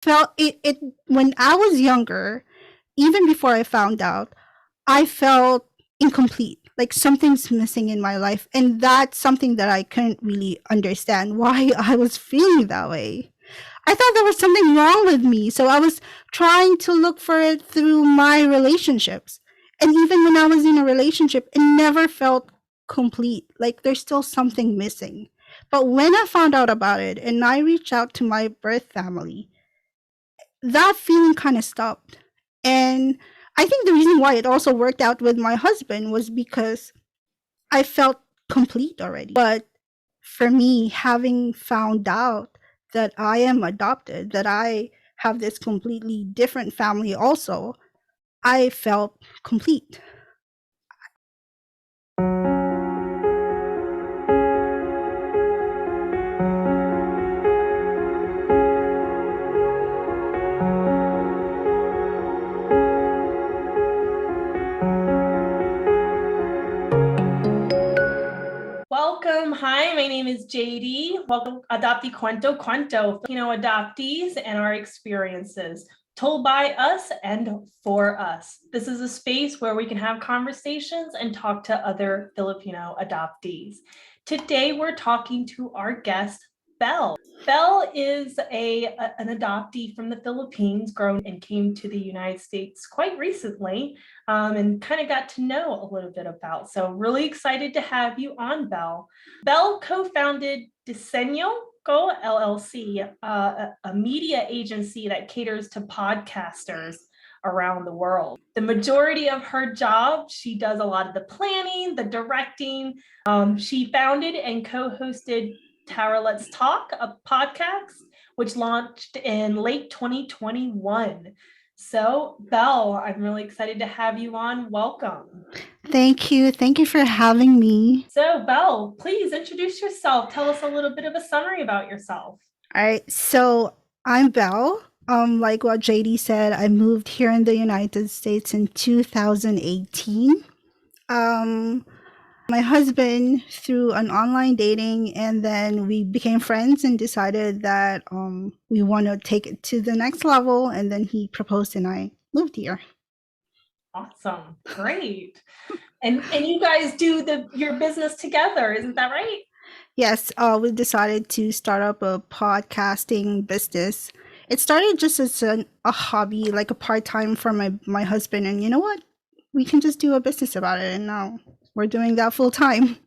Felt it when I was younger, even before I found out, I felt incomplete. Like something's missing in my life. And that's something that I couldn't really understand why I was feeling that way. I thought there was something wrong with me. So I was trying to look for it through my relationships. And even when I was in a relationship, it never felt complete. Like there's still something missing. But when I found out about it and I reached out to my birth family, that feeling kind of stopped. And I think the reason why it also worked out with my husband was because I felt complete already. But for me, having found out that I am adopted, that I have this completely different family also, I felt complete. Welcome. Hi, my name is JD. Welcome, Adoptee Cuento Cuento, Filipino adoptees and our experiences told by us and for us. This is a space where we can have conversations and talk to other Filipino adoptees. Today, we're talking to our guest, Belle. Belle is an adoptee from the Philippines, grown and came to the United States quite recently, and kind of got to know a little bit about. So really excited to have you on, Belle. Belle co-founded Diseño Go LLC, a media agency that caters to podcasters around the world. The majority of her job, she does a lot of the planning, the directing. She founded and co-hosted Tara Let's Talk, a podcast, which launched in late 2021. So, Belle, I'm really excited to have you on. Welcome. Thank you. Thank you for having me. So, Belle, please introduce yourself. Tell us a little bit of a summary about yourself. All right. So I'm Belle. Like what JD said, I moved here in the United States in 2018. Um, my husband through an online dating, and then we became friends and decided that we want to take it to the next level, and then he proposed and I moved here. Awesome. Great. And you guys do your business together, isn't that right? Yes, we decided to start up a podcasting business. It started just as a hobby, like a part-time for my husband, and you know what? We can just do a business about it, and now we're doing that full time.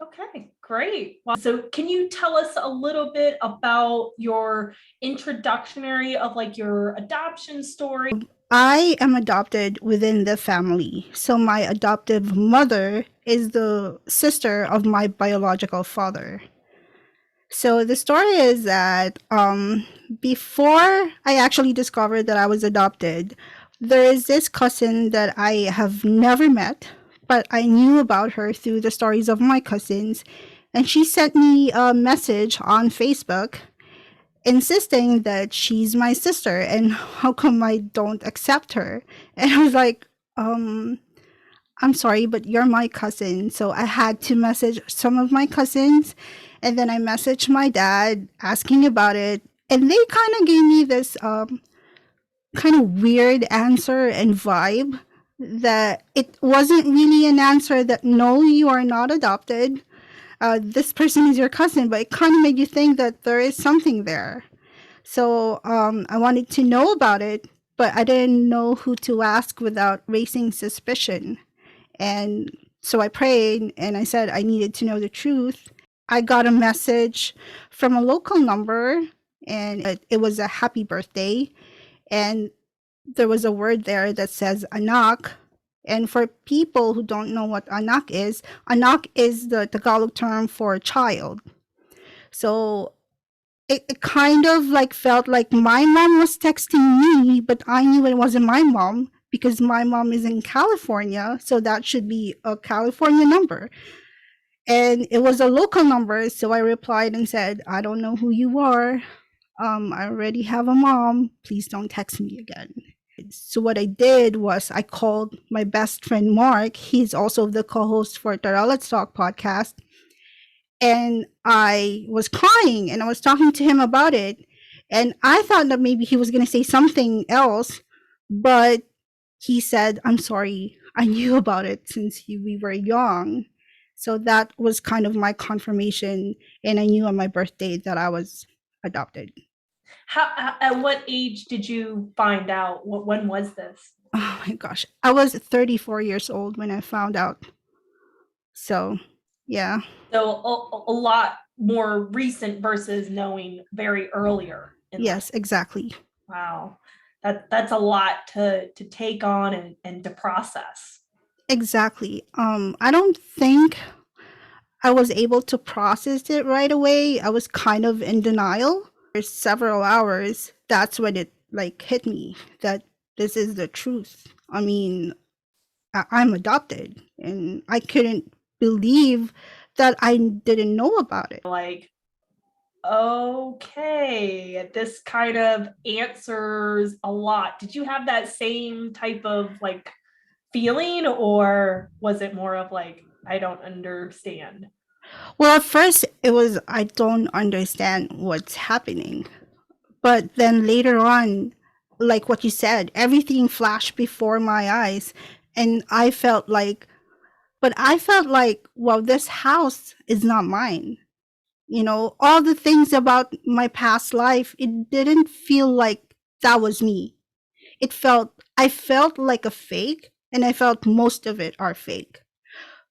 Okay, great. So can you tell us a little bit about your introductionary of like your adoption story? I am adopted within the family. So my adoptive mother is the sister of my biological father. So the story is that before I actually discovered that I was adopted, there is this cousin that I have never met, but I knew about her through the stories of my cousins. And she sent me a message on Facebook insisting that she's my sister and how come I don't accept her. And I was like, I'm sorry, but you're my cousin. So I had to message some of my cousins, and then I messaged my dad asking about it. And they kind of gave me this kind of weird answer and vibe that it wasn't really an answer that no, you are not adopted. This person is your cousin, but it kind of made you think that there is something there. So I wanted to know about it, but I didn't know who to ask without raising suspicion. And so I prayed and I said I needed to know the truth. I got a message from a local number, and it was a happy birthday. And there was a word there that says anak. And for people who don't know what anak is the Tagalog term for child. So it kind of like felt like my mom was texting me, but I knew it wasn't my mom because my mom is in California. So that should be a California number. And it was a local number. So I replied and said, I don't know who you are. I already have a mom. Please don't text me again. So what I did was I called my best friend Mark. He's also the co-host for the Let's Talk podcast. And I was crying and I was talking to him about it. And I thought that maybe he was going to say something else, but he said, "I'm sorry. I knew about it since we were young." So that was kind of my confirmation. And I knew on my birthday that I was adopted. At what age did you find out? When was this? Oh my gosh. I was 34 years old when I found out. So, yeah. So a lot more recent versus knowing very earlier in life. Yes, exactly. Wow. That's a lot to take on and to process. Exactly. I don't think I was able to process it right away. I was kind of in denial for several hours. That's when it like hit me that this is the truth. I mean, I'm adopted, and I couldn't believe that I didn't know about it. Like, okay, this kind of answers a lot. Did you have that same type of like feeling, or was it more of like, I don't understand? Well, at first it was I don't understand what's happening. But then later on, like what you said, everything flashed before my eyes. And I felt like, well, this house is not mine. You know, all the things about my past life, it didn't feel like that was me. I felt like a fake, and I felt most of it are fake.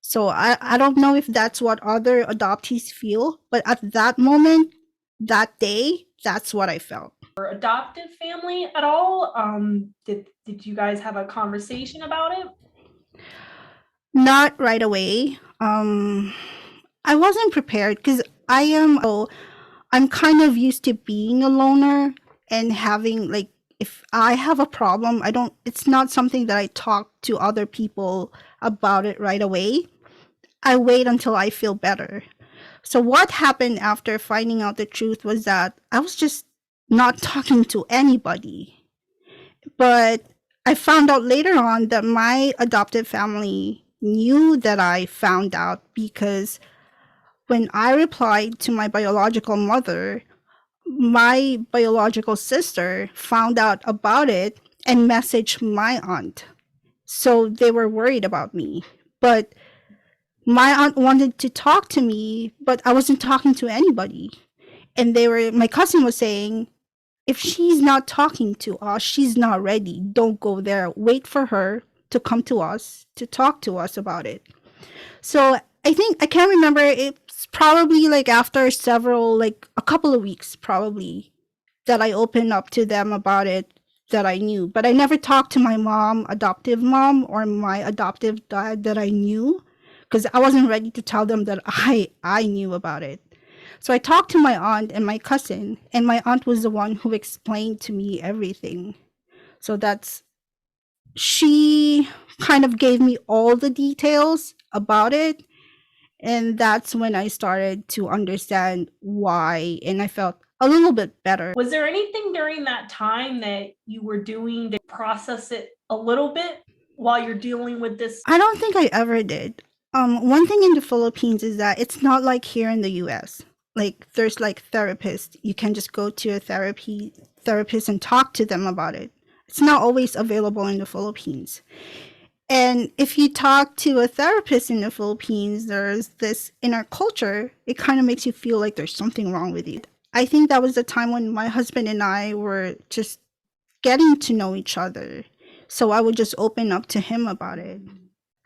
So I don't know if that's what other adoptees feel, but at that moment, that day, that's what I felt. Or adoptive family at all? Did you guys have a conversation about it? Not right away. I wasn't prepared because I'm kind of used to being a loner and having like if I have a problem, I don't it's not something that I talk to other people about it right away. I wait until I feel better. So what happened after finding out the truth was that I was just not talking to anybody. But I found out later on that my adoptive family knew that I found out because when I replied to my biological mother, my biological sister found out about it and messaged my aunt. So they were worried about me. But my aunt wanted to talk to me, but I wasn't talking to anybody. And my cousin was saying, if she's not talking to us, she's not ready. Don't go there. Wait for her to come to us to talk to us about it. So I can't remember. It's probably like after like a couple of weeks, probably, that I opened up to them about it that I knew. But I never talked to my mom, adoptive mom, or my adoptive dad that I knew because I wasn't ready to tell them that I knew about it. So I talked to my aunt and my cousin, and my aunt was the one who explained to me everything. So she kind of gave me all the details about it. And that's when I started to understand why, and I felt a little bit better. Was there anything during that time that you were doing to process it a little bit while you're dealing with this? I don't think I ever did. One thing in the Philippines is that it's not like here in the US. Like there's like therapists. You can just go to a therapist and talk to them about it. It's not always available in the Philippines. And if you talk to a therapist in the Philippines, there's this in our culture, it kind of makes you feel like there's something wrong with you. I think that was the time when my husband and I were just getting to know each other. So I would just open up to him about it.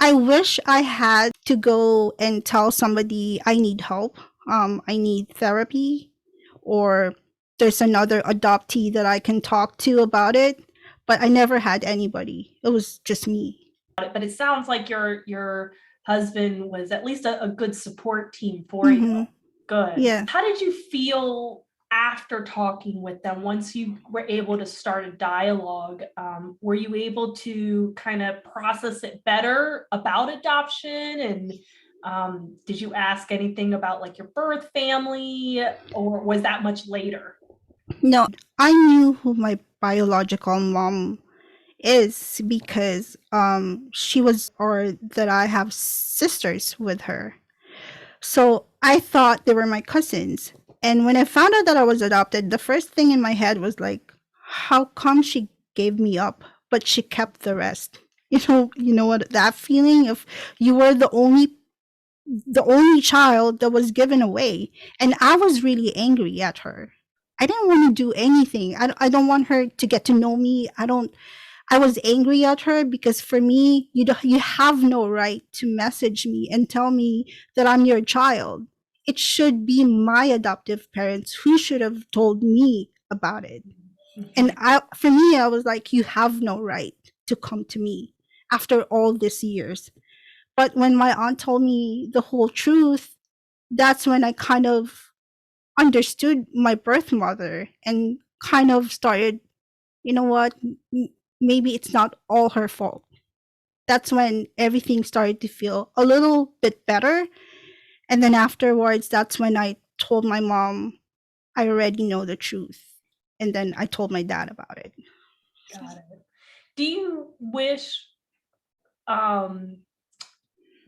I wish I had to go and tell somebody I need help, I need therapy, or there's another adoptee that I can talk to about it. But I never had anybody. It was just me. But it sounds like your husband was at least a good support team for Mm-hmm. you. Good. Yeah. How did you feel after talking with them once you were able to start a dialogue? Were you able to kind of process it better about adoption? And did you ask anything about like your birth family, or was that much later? No, I knew who my biological mom is because she was or that I have sisters with her. So I thought they were my cousins. And when I found out that I was adopted, the first thing in my head was like, how come she gave me up, but she kept the rest? You know what that feeling of you were the only child that was given away. And I was really angry at her. I didn't want to do anything. I don't want her to get to know me. I was angry at her because for me, you have no right to message me and tell me that I'm your child. It should be my adoptive parents who should have told me about it. And Mhm. for me, I was like, you have no right to come to me after all these years. But when my aunt told me the whole truth, that's when I kind of understood my birth mother and kind of started, you know what, maybe it's not all her fault. That's when everything started to feel a little bit better. And then afterwards, that's when I told my mom, I already know the truth. And then I told my dad about it. Got it. Do you wish um,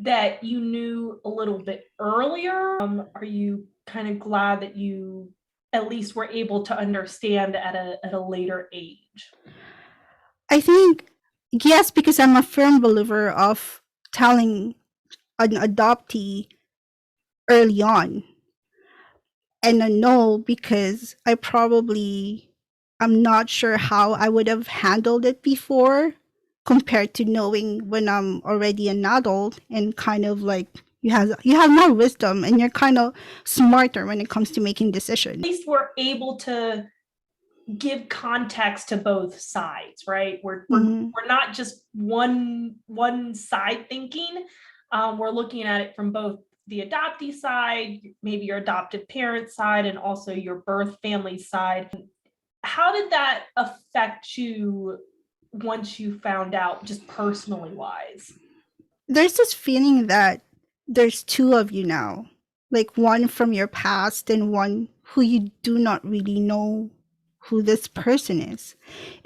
that you knew a little bit earlier? Are you kind of glad that you at least were able to understand at a later age? I think, yes, because I'm a firm believer of telling an adoptee early on. And a no, because I'm not sure how I would have handled it before compared to knowing when I'm already an adult and kind of like you have more wisdom and you're kind of smarter when it comes to making decisions. At least we're able to give context to both sides, right? Mhm. We're not just one side thinking. We're looking at it from both the adoptee side, maybe your adoptive parent side, and also your birth family side. How did that affect you once you found out, just personally wise? There's this feeling that there's two of you now, like one from your past and one who you do not really know who this person is.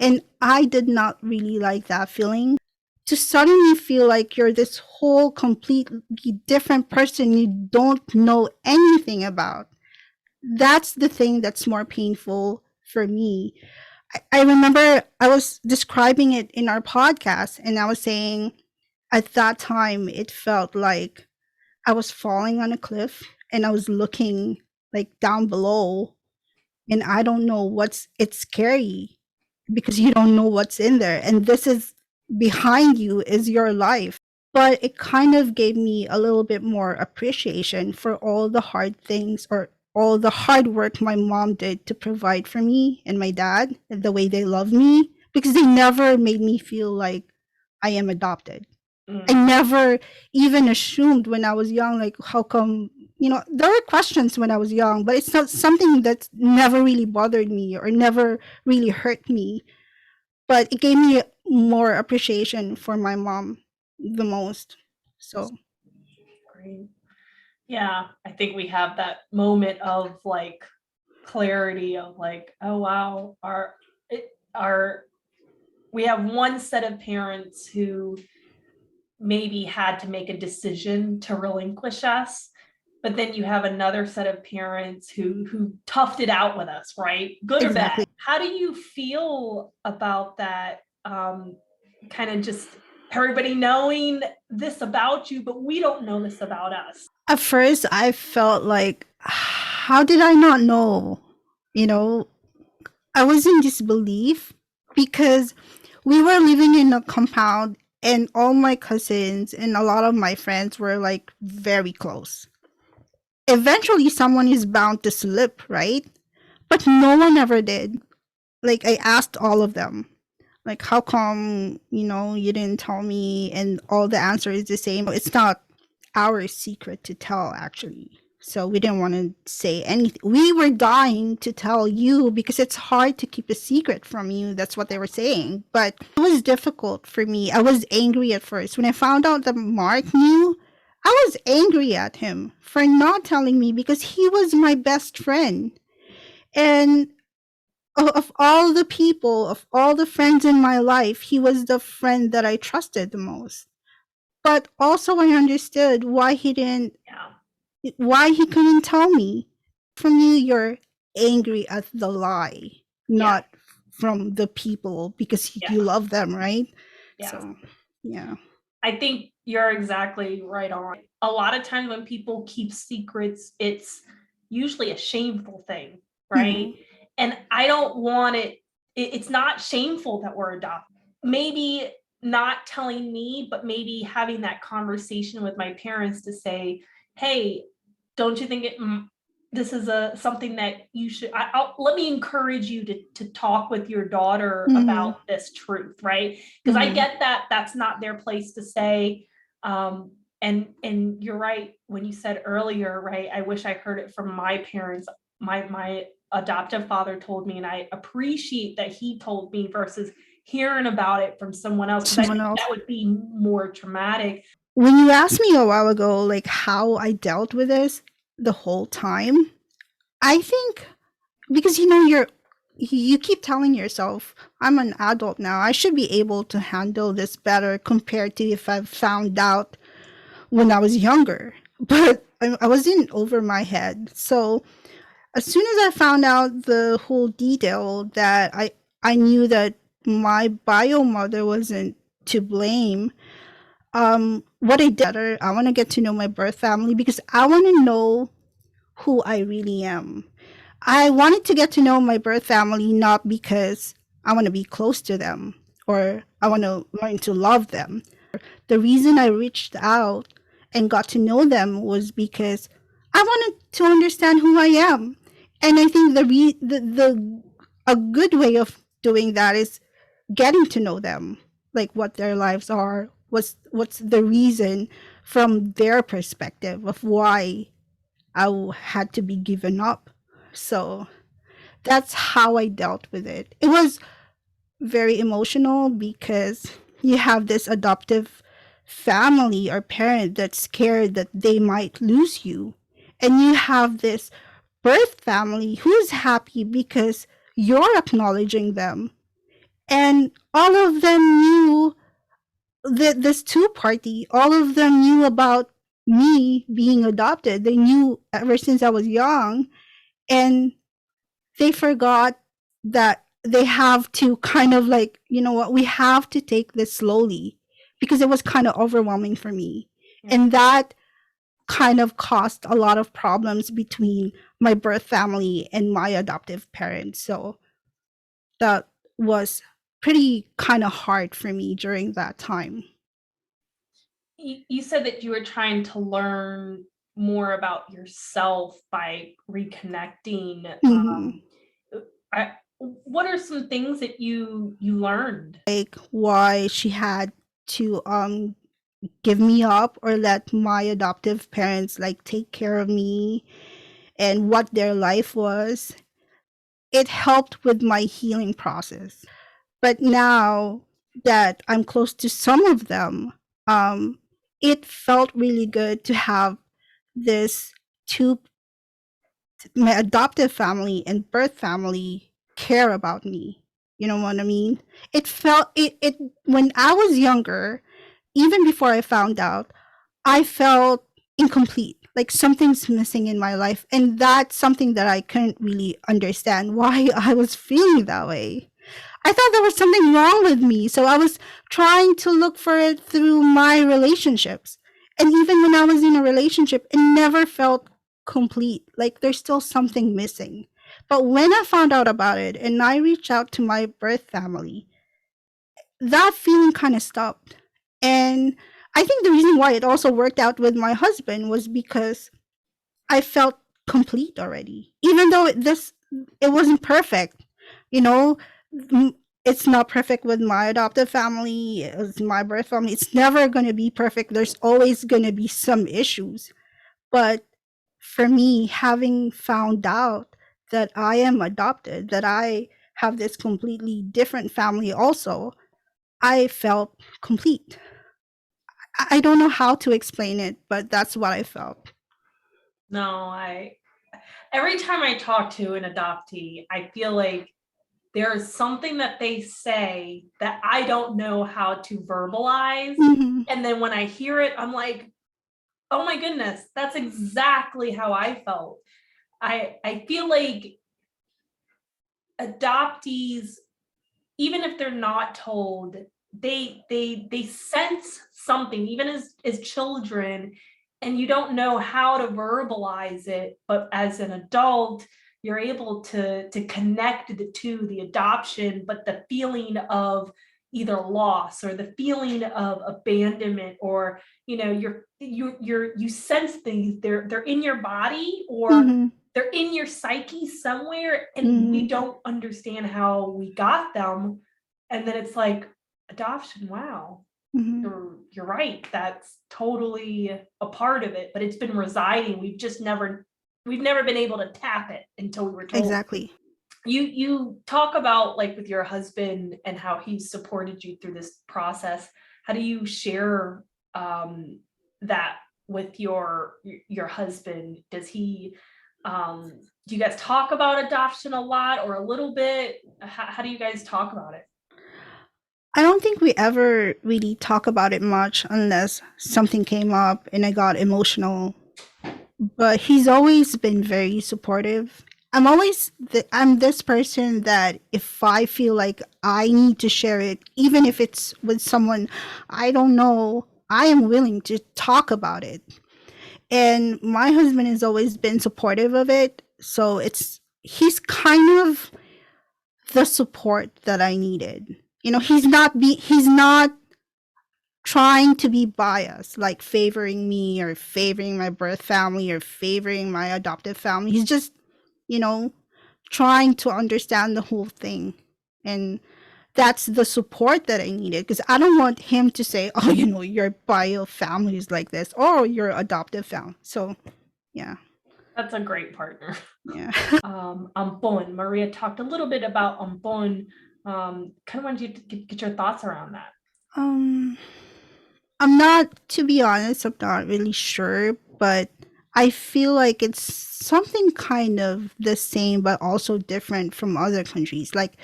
And I did not really like that feeling. To suddenly feel like you're this whole completely different person you don't know anything about. That's the thing that's more painful for me. I remember I was describing it in our podcast, and I was saying at that time it felt like I was falling on a cliff and I was looking like down below, and I don't know it's scary because you don't know what's in there, and this is behind you is your life. But it kind of gave me a little bit more appreciation for all the hard things or all the hard work my mom did to provide for me and my dad, and the way they love me, because they never made me feel like I am adopted. I Mm, never even assumed when I was young, like, how come, there were questions when I was young, but it's not something that never really bothered me or never really hurt me. But it gave me more appreciation for my mom the most. So, great. Yeah, I think we have that moment of like clarity of like, oh wow, our we have one set of parents who maybe had to make a decision to relinquish us, but then you have another set of parents who toughed it out with us, right? Good or bad. exactly. How do you feel about that? Kind of just everybody knowing this about you, but we don't know this about us. At first, I felt like, how did I not know? You know, I was in disbelief because we were living in a compound and all my cousins and a lot of my friends were like very close. Eventually, someone is bound to slip, right? But no one ever did. Like, I asked all of them, like, how come, you didn't tell me? And all the answer is the same. It's not our secret to tell, actually. So we didn't want to say anything. We were dying to tell you because it's hard to keep a secret from you. That's what they were saying. But it was difficult for me. I was angry at first. When I found out that Mark knew, I was angry at him for not telling me because he was my best friend. And of all the people, of all the friends in my life, he was the friend that I trusted the most. But also I understood why he couldn't tell me. from you, you're angry at the lie, Yeah. not from the people because Yeah. you love them, right? Yeah. So, yeah. I think you're exactly right on. A lot of times when people keep secrets, it's usually a shameful thing, right? And I don't want it's not shameful that we're adopted. Maybe not telling me, but maybe having that conversation with my parents to say, hey, don't you think this is something that you should, let me encourage you to talk with your daughter about this truth, right? Because I get that that's not their place to say. And you're right when you said earlier, right? I wish I heard it from my parents. My adoptive father told me, and I appreciate that he told me versus hearing about it from someone else, because I think that would be more traumatic. When you asked me a while ago, like how I dealt with this the whole time, I think because you keep telling yourself, I'm an adult now. I should be able to handle this better compared to if I found out when I was younger. But I wasn't over my head. So as soon as I found out the whole detail that I knew that my bio mother wasn't to blame, what I did, I want to get to know my birth family because I want to know who I really am. I wanted to get to know my birth family not because I want to be close to them or I want to learn to love them. The reason I reached out and got to know them was because I wanted to understand who I am. And I think the a good way of doing that is getting to know them, like what their lives are, what's the reason from their perspective of why I had to be given up. So that's how I dealt with it. It was very emotional because you have this adoptive family or parent that's scared that they might lose you. And you have this birth family who's happy because you're acknowledging them. And all of them knew that this two party, all of them knew about me being adopted. They knew ever since I was young. And they forgot that they have to kind of like, you know what, we have to take this slowly because it was kind of overwhelming for me. Yeah. And that kind of caused a lot of problems between my birth family and my adoptive parents. So that was pretty kind of hard for me during that time. You said that you were trying to learn more about yourself by reconnecting. What are some things that you learned? Like why she had to give me up or let my adoptive parents like take care of me and what their life was. It helped with my healing process. But now that I'm close to some of them, it felt really good to have this two, my adoptive family and birth family care about me. You know what I mean? It felt it when I was younger, even before I found out, I felt incomplete, like something's missing in my life. And that's something that I couldn't really understand why I was feeling that way. I thought there was something wrong with me. So I was trying to look for it through my relationships. And even when I was in a relationship, it never felt complete. Like there's still something missing. But when I found out about it and I reached out to my birth family, that feeling kind of stopped. And I think the reason why it also worked out with my husband was because I felt complete already. Even though it wasn't perfect, you know, it's not perfect with my adoptive family, it's my birth family. It's never going to be perfect. There's always going to be some issues. But for me, having found out that I am adopted, that I have this completely different family also, I felt complete. I don't know how to explain it, but that's what I felt. No, every time I talk to an adoptee, I feel like there's something that they say that I don't know how to verbalize. And then when I hear it, I'm like, oh my goodness, that's exactly how I felt. I feel like adoptees, even if they're not told, they sense something, even as children, and you don't know how to verbalize it, but as an adult you're able to connect the two, the adoption, but the feeling of either loss or the feeling of abandonment, or you sense things, they're in your body, or Mhm. they're in your psyche somewhere, and we Mhm. don't understand how we got them. And then it's like, adoption, wow, Mhm. you're right, that's totally a part of it, but it's been residing, we've never been able to tap it until we were told. Exactly. You talk about, like, with your husband and how he supported you through this process. How do you share that with your husband? Does he do you guys talk about adoption a lot, or a little bit? How do you guys talk about it? I don't think we ever really talk about it much unless something came up and I got emotional. But he's always been very supportive. I'm this person that if I feel like I need to share it, even if it's with someone I don't know, I am willing to talk about it. And my husband has always been supportive of it. So he's kind of the support that I needed. He's not trying to be biased, like favoring me or favoring my birth family or favoring my adoptive family. He's just, you know, trying to understand the whole thing. And that's the support that I needed, because I don't want him to say, oh, your bio family is like this or your adoptive family. So, yeah. That's a great partner. Yeah. Ampon. Maria talked a little bit about Ampon. Kind of wanted you to get your thoughts around that. Um, to be honest, I'm not really sure, but I feel like it's something kind of the same, but also different from other countries. Like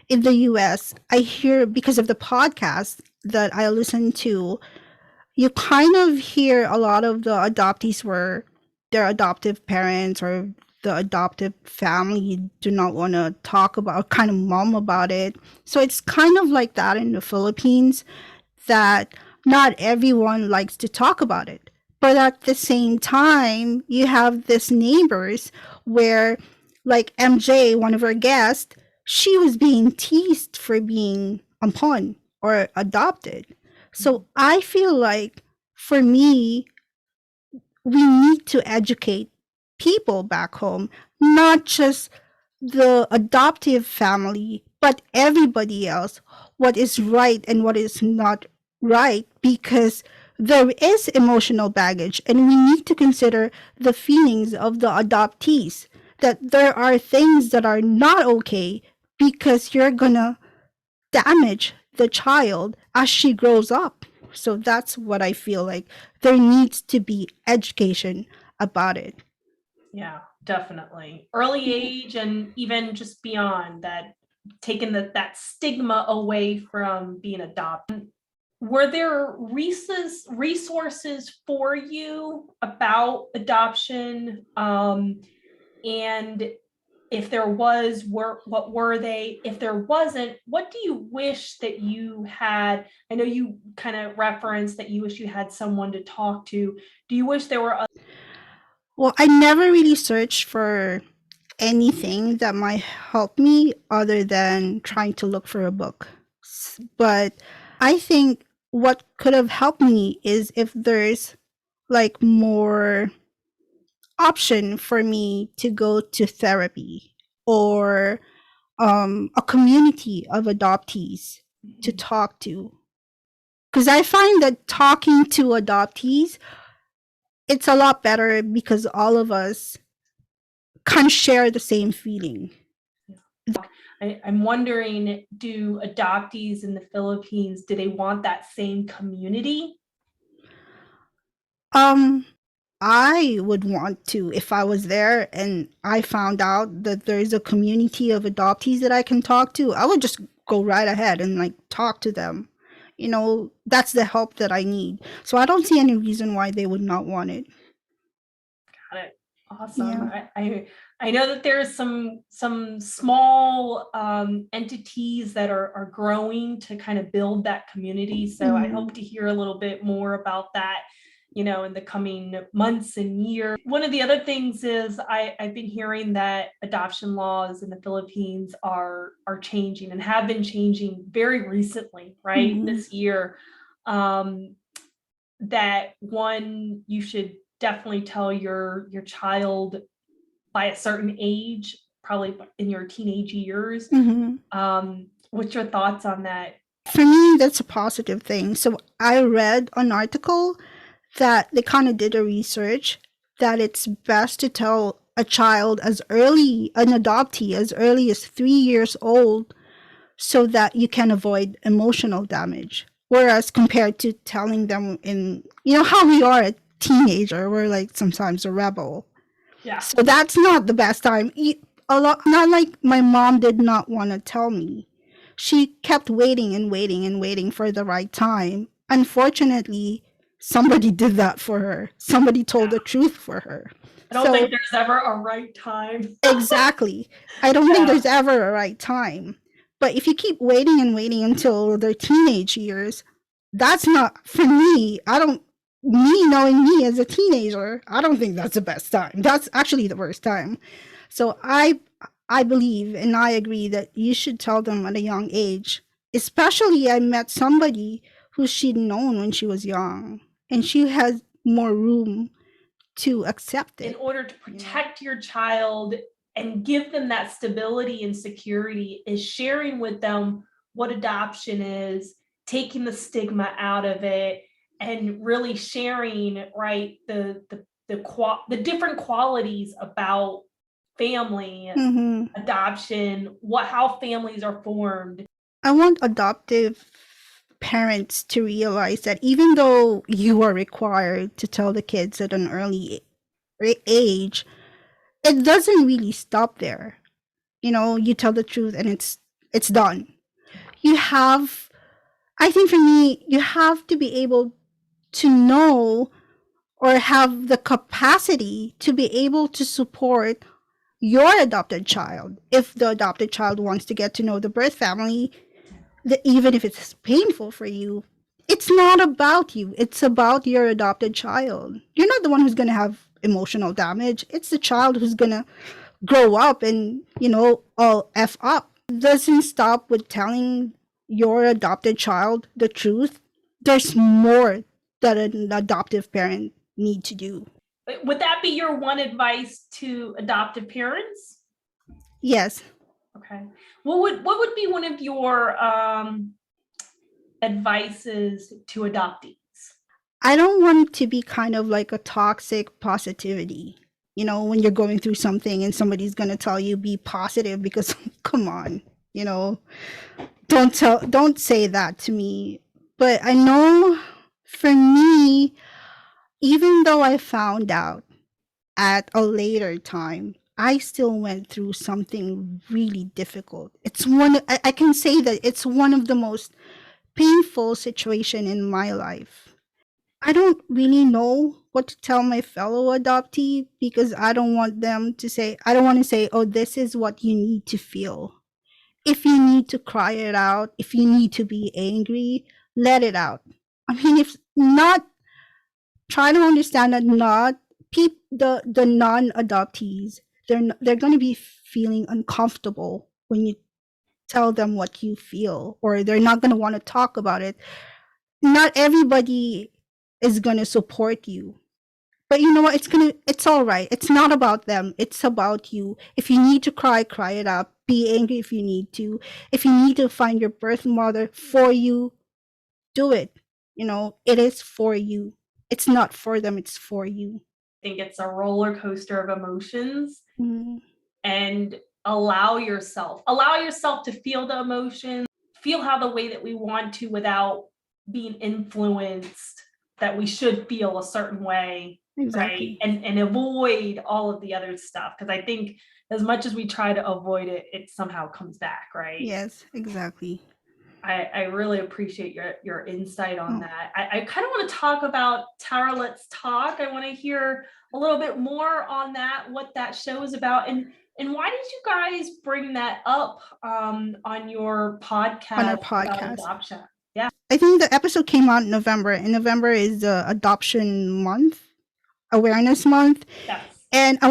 in the US, I hear, because of the podcast that I listen to, you kind of hear a lot of the adoptees where their adoptive parents or the adoptive family do not want to talk about, kind of mum about it. So it's kind of like that in the Philippines, that not everyone likes to talk about it. But at the same time, you have this neighbors where, like MJ, one of our guests, she was being teased for being ampon or adopted. So I feel like for me, we need to educate people back home, not just the adoptive family, but everybody else, what is right and what is not right, because there is emotional baggage and we need to consider the feelings of the adoptees, that there are things that are not okay because you're gonna damage the child as she grows up. So that's what I feel like. There needs to be education about it. Yeah, definitely. Early age and even just beyond that, taking that stigma away from being adopted. Were there resources for you about adoption? And if there was, what were they? If there wasn't, what do you wish that you had? I know you kind of referenced that you wish you had someone to talk to. Do you wish there were? Well, I never really searched for anything that might help me other than trying to look for a book. But I think what could have helped me is if there's like more option for me to go to therapy, or a community of adoptees to talk to. Because I find that talking to adoptees, it's a lot better because all of us kind of share the same feeling. I'm wondering, do adoptees in the Philippines, do they want that same community? Um, I would want to, if I was there and I found out that there's a community of adoptees that I can talk to, I would just go right ahead and like talk to them. That's the help that I need. So I don't see any reason why they would not want it. Got it. Awesome. Yeah. I know that there's some small entities that are growing to kind of build that community. So I hope to hear a little bit more about that, in the coming months and years. One of the other things is I've been hearing that adoption laws in the Philippines are changing and have been changing very recently, right? This year. That one, you should definitely tell your child by a certain age, probably in your teenage years. What's your thoughts on that? For me, that's a positive thing. So I read an article that they kind of did a research that it's best to tell a child an adoptee, as early as 3 years old, so that you can avoid emotional damage. Whereas compared to telling them how we are a teenager, we're like sometimes a rebel. Yeah. So that's not the best time. Not like my mom did not want to tell me. She kept waiting and waiting and waiting for the right time. Unfortunately, somebody did that for her. Somebody told the truth for her. I don't think there's ever a right time. Exactly. I don't think there's ever a right time. But if you keep waiting and waiting until their teenage years, that's not for me. Me knowing me as a teenager, I don't think that's the best time. That's actually the worst time. So I believe and I agree that you should tell them at a young age. Especially I met somebody who she'd known when she was young, and she has more room to accept it. In order to protect your child and give them that stability and security, is sharing with them what adoption is, taking the stigma out of it, and really sharing, right, the different qualities about family, adoption, how families are formed. I want adoptive parents to realize that even though you are required to tell the kids at an early age, it doesn't really stop there. You tell the truth and it's done. I think for me, you have to be able to know or have the capacity to be able to support your adopted child. If the adopted child wants to get to know the birth family, even if it's painful for you, it's not about you. It's about your adopted child. You're not the one who's going to have emotional damage. It's the child who's going to grow up and, all F up. It doesn't stop with telling your adopted child the truth. There's more that an adoptive parent need to do. Would that be your one advice to adoptive parents? Yes. Okay. What would be one of your advices to adoptees? I don't want to be kind of like a toxic positivity. When you're going through something and somebody's going to tell you be positive, because come on, don't say that to me. But I know for me, even though I found out at a later time, I still went through something really difficult. I can say that it's one of the most painful situation in my life. I don't really know what to tell my fellow adoptee, because I don't want to say, oh, this is what you need to feel. If you need to cry it out, if you need to be angry, let it out. I mean, if not, try to understand that not the non-adoptees, they're going to be feeling uncomfortable when you tell them what you feel, or they're not going to want to talk about it. Not everybody is going to support you. But you know what? It's all right. It's not about them. It's about you. If you need to cry, cry it out. Be angry if you need to. If you need to find your birth mother for you, do it. It is for you. It's not for them, it's for you. I think it's a roller coaster of emotions. And allow yourself to feel the emotions, feel how the way that we want to, without being influenced that we should feel a certain way. Exactly. Right? And avoid all of the other stuff, because I think as much as we try to avoid it, it somehow comes back, right? Yes, exactly. I really appreciate your insight on Oh. that. I kind of want to talk about Tara Let's Talk. I want to hear a little bit more on that, what that show is about, and why did you guys bring that up on your On our podcast about podcast. adoption? Yeah. I think the episode came out in November, and November is the adoption month, awareness month. Yes. And I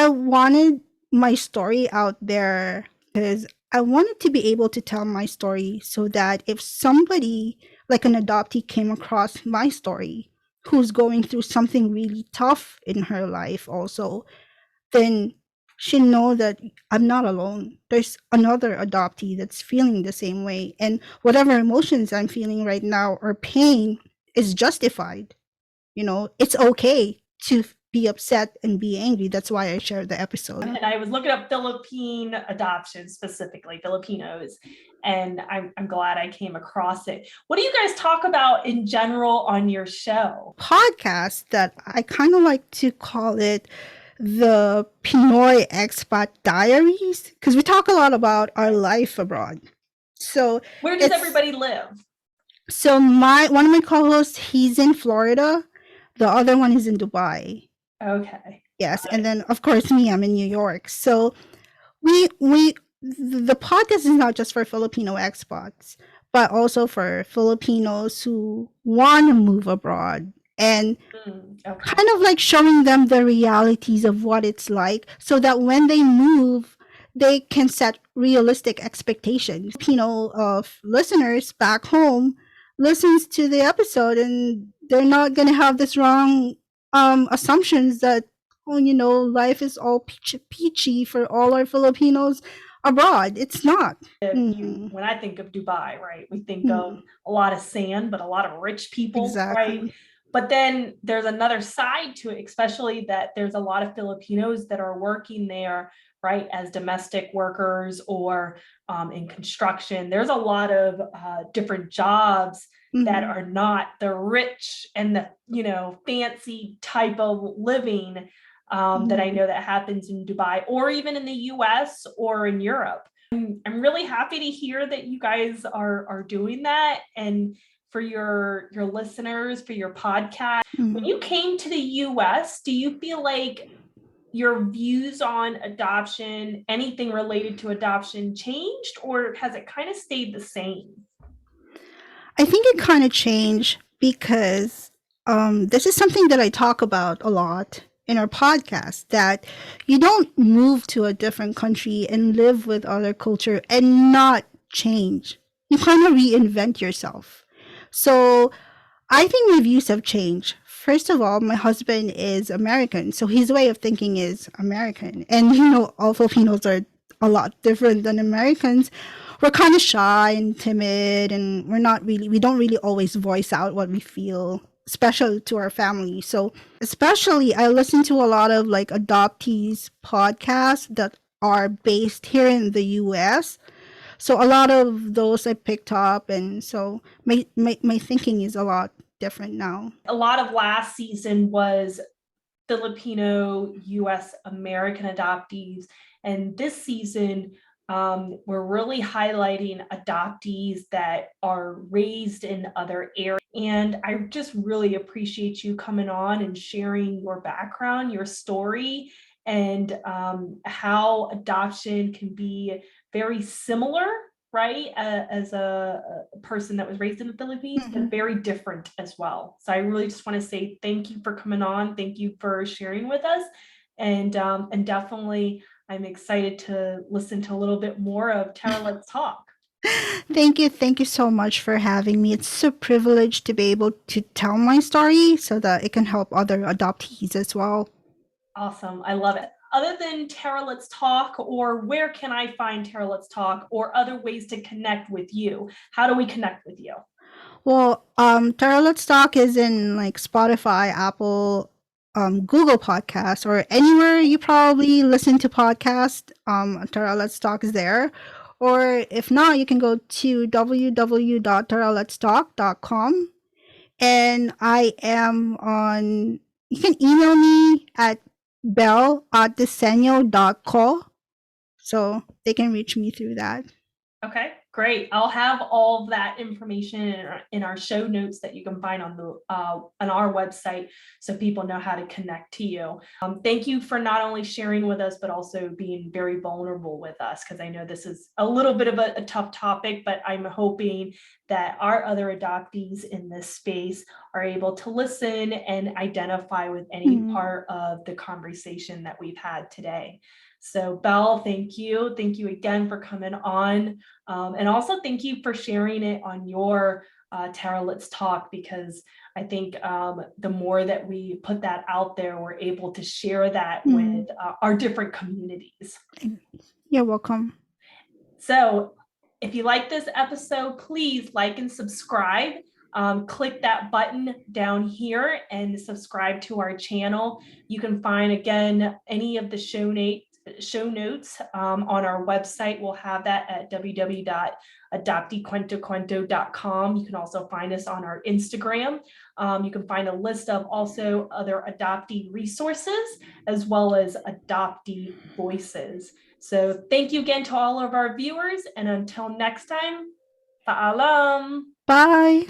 wanted my story out there because I wanted to be able to tell my story so that if somebody like an adoptee came across my story who's going through something really tough in her life also, then she know that I'm not alone. There's another adoptee that's feeling the same way. And whatever emotions I'm feeling right now or pain is justified. It's okay to be upset and be angry. That's why I shared the episode. And I was looking up Philippine adoption, specifically Filipinos, and I'm glad I came across it. What do you guys talk about in general on your show? Podcast that I kind of like to call it the Pinoy Expat Diaries, because we talk a lot about our life abroad. So where does everybody live? So one of my co-hosts, he's in Florida. The other one is in Dubai. Okay. Yes, and then of course me, I'm in New York. So the podcast is not just for Filipino expats, but also for Filipinos who want to move abroad and kind of like showing them the realities of what it's like so that when they move, they can set realistic expectations. Filipino of listeners back home listens to the episode and they're not going to have this wrong assumptions that life is all peachy for all our Filipinos abroad. It's not. When I think of Dubai, right, we think of a lot of sand, but a lot of rich people, Exactly. right? But then there's another side to it, especially that there's a lot of Filipinos that are working there, right, as domestic workers or in construction. There's a lot of different jobs that are not the rich and the fancy type of living that I know that happens in Dubai or even in the US or in Europe. I'm really happy to hear that you guys are doing that, and for your listeners, for your podcast. When you came to the US, do you feel like your views on adoption, anything related to adoption, changed, or has it kind of stayed the same? I think it kind of changed because this is something that I talk about a lot in our podcast, that you don't move to a different country and live with other culture and not change. You kind of reinvent yourself. So I think my views have changed. First of all, my husband is American, so his way of thinking is American. And all Filipinos are a lot different than Americans. We're kind of shy and timid, and we don't really always voice out what we feel, especially to our family. So, especially, I listen to a lot of like adoptees podcasts that are based here in the US. So a lot of those I picked up, and so my thinking is a lot different now. A lot of last season was Filipino, US American adoptees, and this season we're really highlighting adoptees that are raised in other areas. And I just really appreciate you coming on and sharing your background, your story, and how adoption can be very similar, right, as a person that was raised in the Philippines, but very different as well. So I really just want to say thank you for coming on. Thank you for sharing with us. And definitely I'm excited to listen to a little bit more of Tara Let's Talk. Thank you. Thank you so much for having me. It's a privilege to be able to tell my story so that it can help other adoptees as well. Awesome. I love it. Other than Tara Let's Talk, or where can I find Tara Let's Talk, or other ways to connect with you? How do we connect with you? Well, Tara Let's Talk is in like Spotify, Apple, Google Podcasts, or anywhere you probably listen to podcasts. Tara Let's Talk is there. Or if not, you can go to www.taraletstalk.com. And I am on, you can email me at bell@disenyo.co. So they can reach me through that. Okay, Great. I'll have all of that information in our show notes that you can find on our website, so people know how to connect to you. Thank you for not only sharing with us, but also being very vulnerable with us, because I know this is a little bit of a tough topic, but I'm hoping that our other adoptees in this space are able to listen and identify with any part of the conversation that we've had today. So Belle, thank you. Thank you again for coming on. And also thank you for sharing it on your Tara Let's Talk, because I think the more that we put that out there, we're able to share that with our different communities. You're welcome. So if you like this episode, please like and subscribe. Click that button down here and subscribe to our channel. You can find, again, any of the show notes on our website. We'll have that at www.adopteecuentocuento.com. You can also find us on our Instagram. You can find a list of also other adoptee resources, as well as adoptee voices. So thank you again to all of our viewers, and until next time, paalam. Bye.